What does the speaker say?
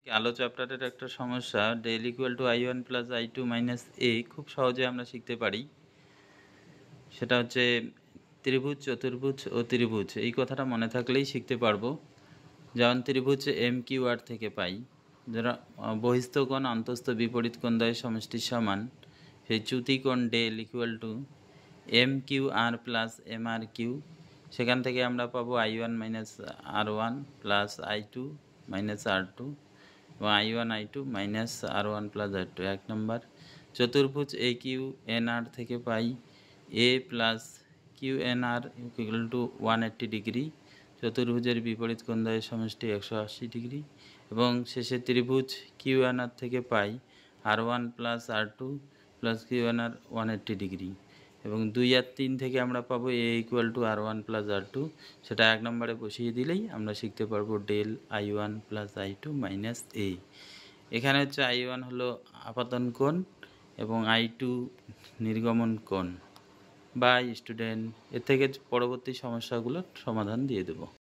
আলো চ্যাপ্টারের একটা সমস্যা del equal to i1 plus i2 minus a খুব সহজে আমরা শিখতে পারি। সেটা হচ্ছে ত্রিভুজ, চতুর্ভুজ ও ত্রিভুজ, এই কথাটা মনে থাকলেই শিখতে পারবো। যেমন ত্রিভুজ এম কিউ আর থেকে পাই, যারা বহিস্থ কোণ অন্তস্থ বিপরীত কোণ দ্বয়ের সমষ্টির সমান, সেই চ্যুতি কোণ del equal to M Q R plus M R Q. সেখান থেকে আমরা পাবো i1 minus r1 plus i2 minus r2 এবং i1 i2 minus r1 plus r2। 1 নম্বর। চতুর্ভুজ এ কিউ এন আর থেকে pi A plus Q N R equal to 180 degree. চতুর্ভুজের বিপরীত কোণ দ্বয়ের সমষ্টি 180 ডিগ্রি। এবং শেষে ত্রিভুজ কিউ এন আর থেকে pi r1 plus r2 plus Q N R 180 degree. এবং 2 আর 3 থেকে আমরা পাবো এ equal to r1 plus r2। সেটা 1 নম্বরে বসিয়ে দিলেই আমরা শিখতে পারবো del i1 plus i2 minus a। এখানে হচ্ছে i1 হলো আপাতন কোণ এবং i2 নির্গমন কোণ। বাই স্টুডেন্ট, এর থেকে পরবর্তী সমস্যাগুলোর সমাধান দিয়ে দেবো।